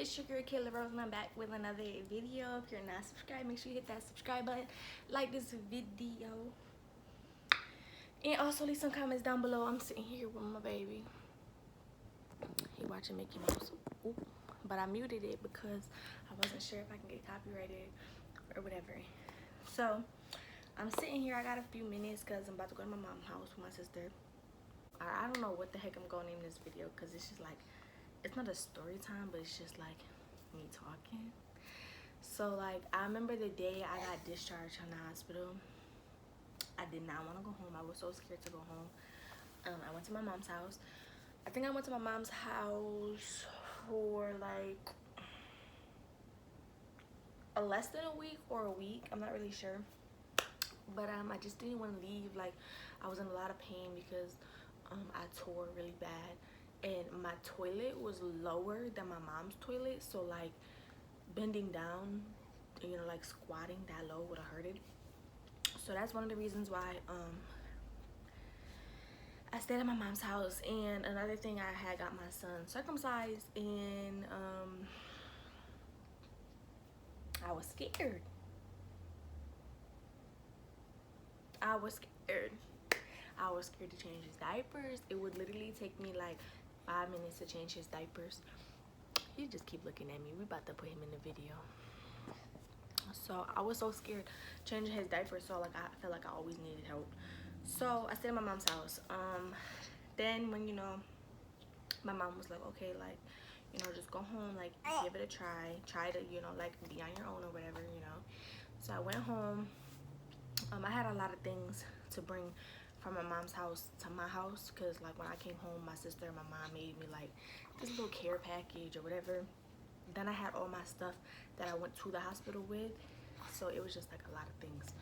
it's your girl Kayla Rose, and I'm back with another video. If you're not subscribed, make sure you hit that subscribe button, like this video, and also leave some comments down below. I'm sitting here with my baby. He watching Mickey Mouse. Ooh. But I muted it because I wasn't sure if I can get copyrighted or whatever. So I'm sitting here. I got a few minutes because I'm about to go to my mom's house with my sister. I don't know what the heck I'm gonna name this video because it's just like, it's not a story time, but it's just like me talking. So like, I remember the day I got discharged from the hospital. I did not want to go home. I was so scared to go home. I went to my mom's house. I think I went to my mom's house for like less than a week or a week. I'm not really sure. But I just didn't want to leave. Like, I was in a lot of pain because I tore really bad. And my toilet was lower than my mom's toilet. So like, bending down, you know, like squatting that low would have hurted. So that's one of the reasons why I stayed at my mom's house. And another thing, I had got my son circumcised, and I was scared. I was scared. I was scared to change his diapers. It would literally take me like 5 minutes to change his diapers. He just keep looking at me. We about to put him in the video. So I was so scared changing his diapers. So like, I felt like I always needed help. So I stayed at my mom's house. Then when, you know, my mom was like, okay, like, you know, just go home, like, give it a try to, you know, like, be on your own or whatever, you know. So I went home. I had a lot of things to bring from my mom's house to my house, because like, when I came home, my sister and my mom made me like this little care package or whatever. Then I had all my stuff that I went to the hospital with, so it was just like a lot of things.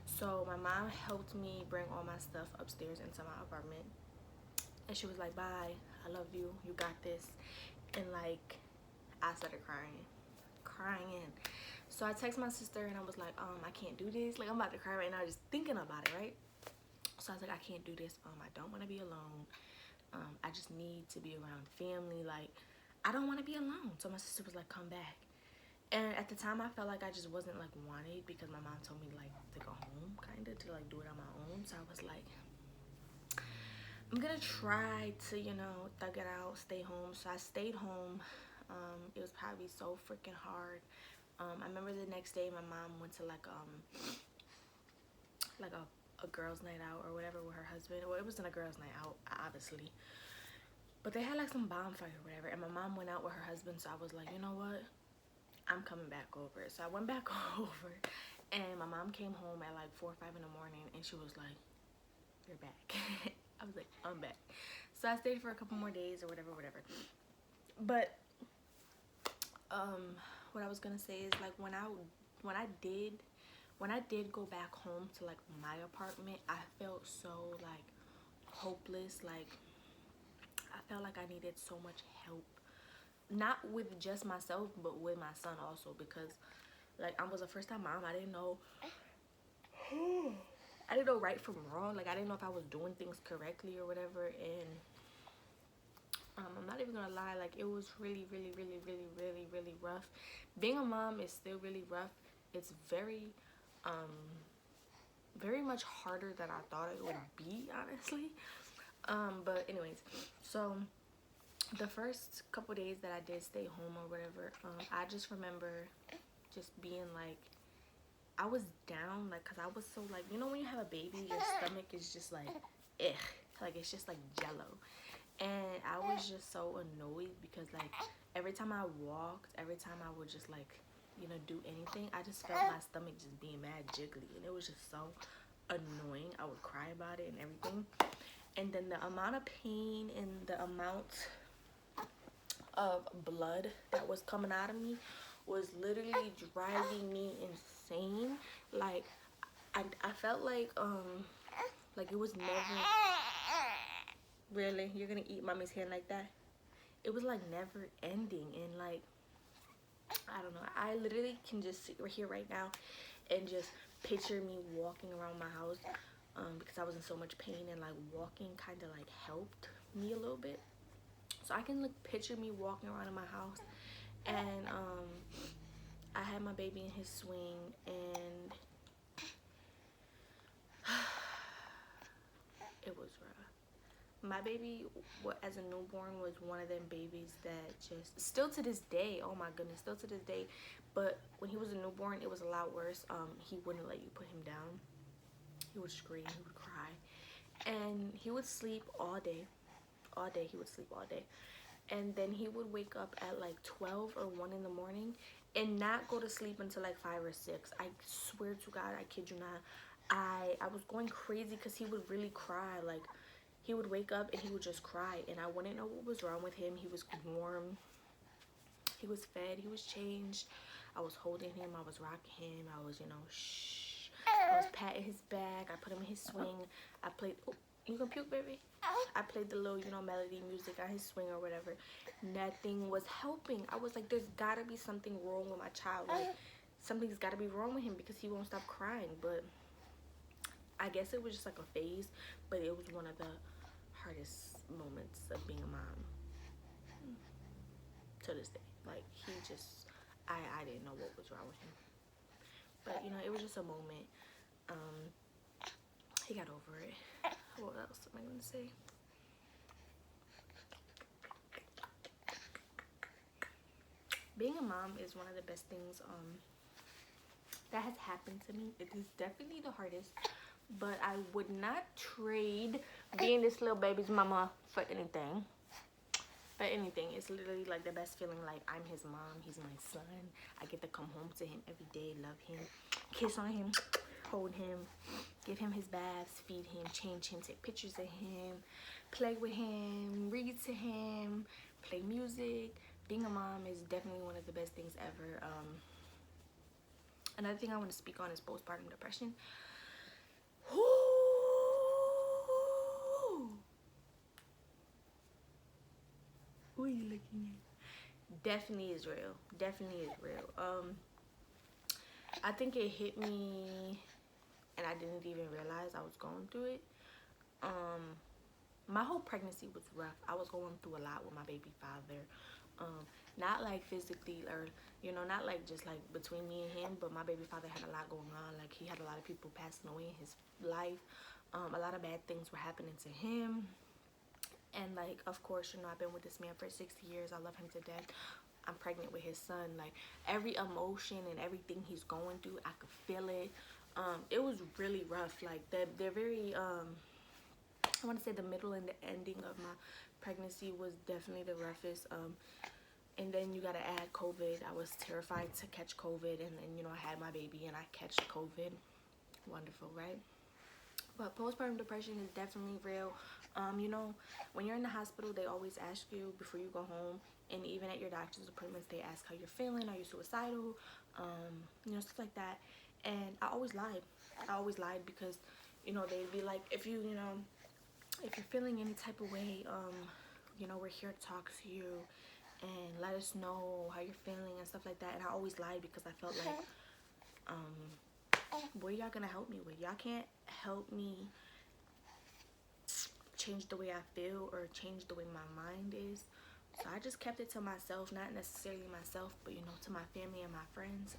So my mom helped me bring all my stuff upstairs into my apartment, and she was like, bye, I love you, you got this. And like, I started crying. So I texted my sister and I was like, I can't do this, like, I'm about to cry right now just thinking about it, right? So I was like, I can't do this. I don't want to be alone. I just need to be around family. Like, I don't want to be alone. So my sister was like, come back. And at the time, I felt like I just wasn't like wanted, because my mom told me like to go home, kind of, to like do it on my own. So I was like, I'm gonna try to, you know, thug it out, stay home. So I stayed home. It was probably so freaking hard. I remember the next day, my mom went to like a girls' night out or whatever with her husband. Well, it wasn't a girls' night out, obviously, but they had like some bonfire or whatever, and my mom went out with her husband. So I was like, you know what, I'm coming back over. So I went back over, and my mom came home at like 4 or 5 in the morning, and she was like, you're back. I was like, I'm back. So I stayed for a couple more days or whatever. But what I was gonna say is, like, when I did go back home to like my apartment, I felt so like hopeless. Like, I felt like I needed so much help, not with just myself, but with my son also, because like, I was a first time mom. I didn't know right from wrong. Like, I didn't know if I was doing things correctly or whatever. And I'm not even gonna lie, like, it was really rough. Being a mom is still really rough. It's very much harder than I thought it would be, honestly. But anyways, so the first couple days that I did stay home or whatever, I just remember just being like, I was down, like, because I was so like, you know, when you have a baby, your stomach is just like, like, it's just like jello. And I was just so annoyed because like, every time I walked, every time I would just like, you know, do anything, I just felt my stomach just being mad jiggly, and it was just so annoying. I would cry about it and everything. And then the amount of pain and the amount of blood that was coming out of me was literally driving me insane. Like, I felt like it was never, really, you're gonna eat mommy's hand like that? It was like never ending. And like, I don't know, I literally can just sit right here right now and just picture me walking around my house, because I was in so much pain, and like, walking kind of like helped me a little bit. So I can like picture me walking around in my house And I had my baby in his swing, and it was rough. My baby, as a newborn, was one of them babies that just, still to this day, oh my goodness, still to this day, but when he was a newborn, it was a lot worse. He wouldn't let you put him down. He would scream, he would cry, and he would sleep all day. All day, he would sleep all day. And then he would wake up at like 12 or 1 in the morning and not go to sleep until like 5 or 6. I swear to God, I kid you not. I was going crazy because he would really cry. Like, he would wake up and he would just cry, and I wouldn't know what was wrong with him. He was warm, he was fed, he was changed. I was holding him, I was rocking him, I was, you know, shh. I was patting his back, I put him in his swing. I played, oh, you gonna puke, baby? I played the little, you know, melody music on his swing or whatever. Nothing was helping. I was like, there's gotta be something wrong with my child. Like, something's gotta be wrong with him because he won't stop crying. But I guess it was just like a phase, but it was one of the hardest moments of being a mom to this day. Like, he just, I didn't know what was wrong with him. But, you know, it was just a moment. He got over it. What else am I gonna say? Being a mom is one of the best things that has happened to me. It is definitely the hardest, but I would not trade being this little baby's mama for anything. For anything. It's literally like the best feeling. Like, I'm his mom, he's my son. I get to come home to him every day, love him, kiss on him, hold him, give him his baths, feed him, change him, take pictures of him, play with him, read to him, play music. Being a mom is definitely one of the best things ever. Another thing I want to speak on is postpartum depression. Who are you looking at? Definitely is real. Definitely is real. I think it hit me and I didn't even realize I was going through it. My whole pregnancy was rough. I was going through a lot with my baby father. Not like physically, or, you know, not like just like between me and him, but my baby father had a lot going on. Like, he had a lot of people passing away in his life. A lot of bad things were happening to him. And, like, of course, you know, I've been with this man for 6 years. I love him to death. I'm pregnant with his son. Like, every emotion and everything he's going through, I could feel it. It was really rough. Like, they're very, I want to say the middle and the ending of my pregnancy was definitely the roughest. And then you gotta add COVID. I was terrified to catch COVID, and then, you know, I had my baby and I catch COVID. Wonderful, right? But postpartum depression is definitely real. You know, when you're in the hospital, they always ask you before you go home, and even at your doctor's appointments, they ask how you're feeling. Are you suicidal? You know, stuff like that. And I always lied. I always lied because, you know, they'd be like, if you know, if you're feeling any type of way, you know, we're here to talk to you and let us know how you're feeling and stuff like that. And I always lied because I felt like, what are y'all gonna help me with? Y'all can't help me change the way I feel or change the way my mind is. So I just kept it to myself, not necessarily myself, but, you know, to my family and my friends.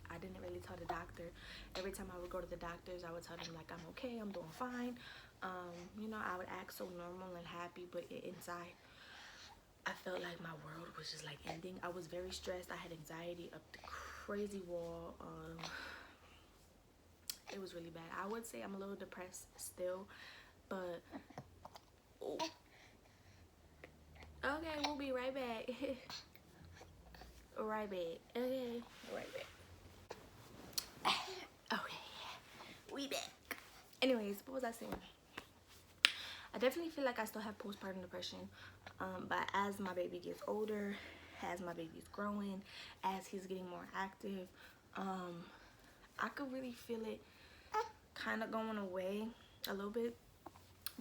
I didn't really tell the doctor. Every time I would go to the doctors, I would tell them, like, I'm okay, I'm doing fine. You know, I would act so normal and happy, but inside, I felt like my world was just like ending. I was very stressed. I had anxiety up the crazy wall. It was really bad. I would say I'm a little depressed still, but oh. Okay, we'll be right back. Right back. Okay, right back. Okay, we back. Anyways, what was I saying? I definitely feel like I still have postpartum depression, but as my baby gets older, as my baby's growing, as he's getting more active, I could really feel it kind of going away a little bit.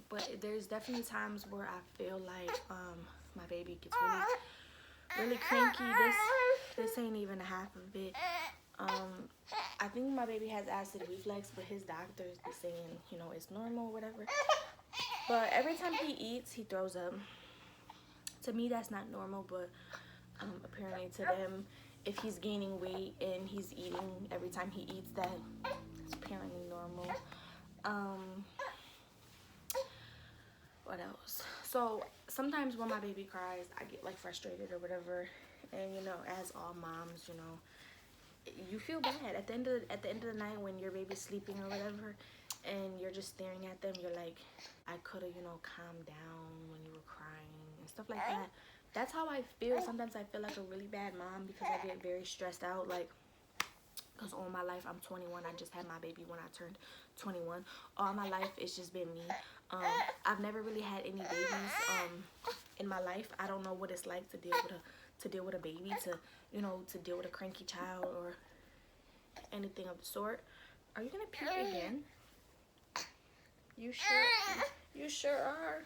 But there's definitely times where I feel like my baby gets really cranky. This ain't even a half of it. I think my baby has acid reflux, but his doctors be saying, you know, it's normal or whatever. But every time he eats, he throws up. To me, that's not normal, but Apparently to them, if he's gaining weight and he's eating every time he eats, that it's apparently normal. What else? So sometimes when my baby cries, I get like frustrated or whatever, and you know, as all moms, you know, you feel bad at the end of the night when your baby's sleeping or whatever, and you're just staring at them. You're like, I could have, you know, calmed down when you were crying and stuff like that. That's how I feel. Sometimes I feel like a really bad mom because I get very stressed out, like, because all my life, I'm 21. I just had my baby when I turned 21. All my life, it's just been me. I've never really had any babies in my life. I don't know what it's like to deal with a baby, to, you know, to deal with a cranky child or anything of the sort. Are you gonna puke again? You sure are.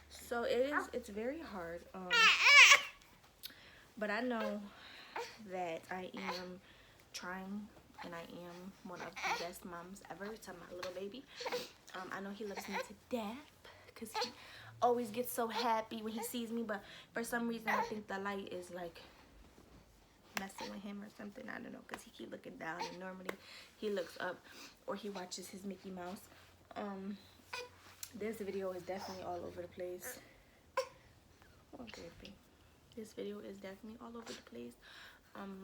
So it's very hard. But I know that I am trying, and I am one of the best moms ever to my little baby. I know he loves me to death because he always gets so happy when he sees me, but for some reason I think the light is like messing with him or something. I don't know, because he keep looking down, and normally he looks up or he watches his Mickey Mouse. This video is definitely all over the place. Oh, baby. This video is definitely all over the place.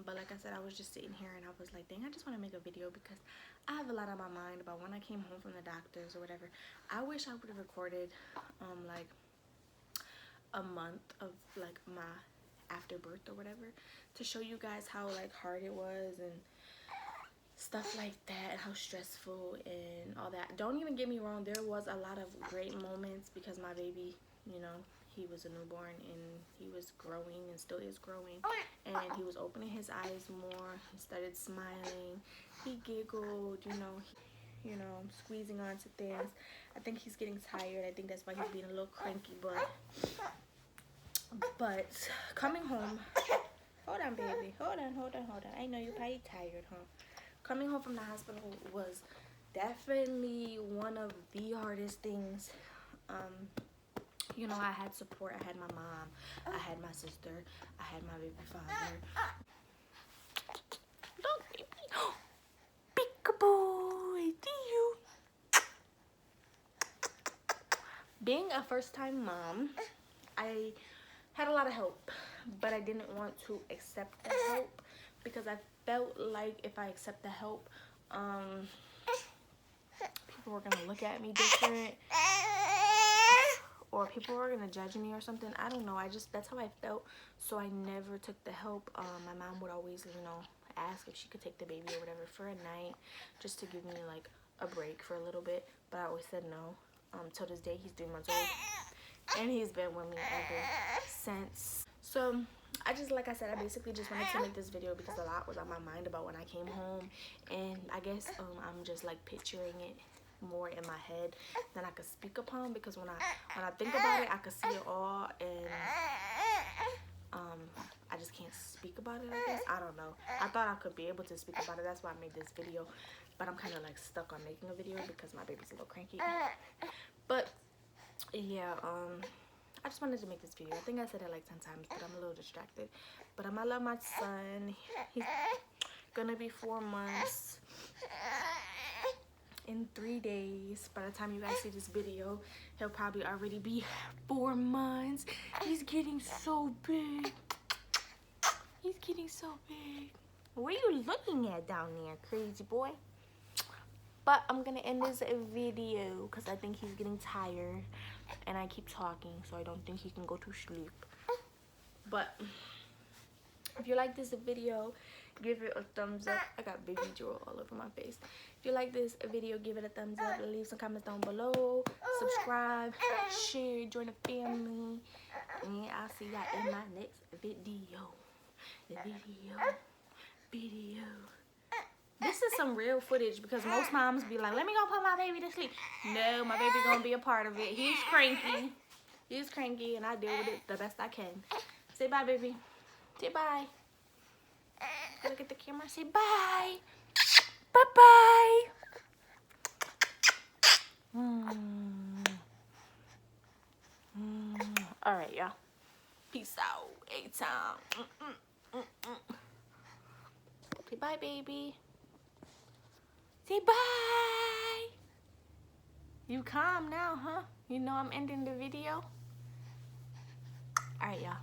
But like I said, I was just sitting here and I was like, dang, I just want to make a video because I have a lot on my mind about when I came home from the doctors or whatever. I wish I would have recorded like a month of like my after birth or whatever, to show you guys how like hard it was and stuff like that, and how stressful and all that. Don't even get me wrong, there was a lot of great moments because my baby, you know, he was a newborn and he was growing and still is growing, and he was opening his eyes more. He started smiling, he giggled, you know, squeezing onto things. I think he's getting tired. I think that's why he's being a little cranky, but coming home, hold on baby, hold on. I know you're probably tired, huh? Coming home from the hospital was definitely one of the hardest things. You know, I had support. I had my mom, I had my sister, I had my baby father. Don't peekaboo, you. Being a first-time mom, I had a lot of help, but I didn't want to accept the help because I felt like if I accept the help, people were gonna look at me different, or people were gonna judge me or something. I don't know. That's how I felt. So I never took the help. My mom would always, you know, ask if she could take the baby or whatever for a night, just to give me like a break for a little bit. But I always said no. Till this day, he's 3 months old, and he's been with me ever since. So like I said, I basically just wanted to make this video because a lot was on my mind about when I came home, and I guess I'm just like picturing it more in my head than I could speak upon, because when I think about it, I could see it all, and I just can't speak about it, I guess. I don't know. I thought I could be able to speak about it. That's why I made this video, but I'm kind of like stuck on making a video because my baby's a little cranky. But yeah, I just wanted to make this video. I think I said it like 10 times, but I'm a little distracted. But I love my son. He's gonna be 4 months in 3 days. By the time you guys see this video, he'll probably already be 4 months. He's getting so big. He's getting so big. What are you looking at down there, crazy boy? But I'm gonna end this video because I think he's getting tired and I keep talking, so I don't think he can go to sleep. But if you like this video, give it a thumbs up. I got baby drool all over my face. If you like this video, give it a thumbs up. Leave some comments down below. Subscribe, share, join the family. And I'll see y'all in my next video. This is some real footage because most moms be like, let me go put my baby to sleep. No, my baby gonna be a part of it. He's cranky and I deal with it the best I can. Say bye, baby. Say bye. Look at the camera. Say bye. Bye-bye. All right, y'all. Peace out. A-time. Say bye, baby. Say bye. You calm now, huh? You know I'm ending the video? All right, y'all.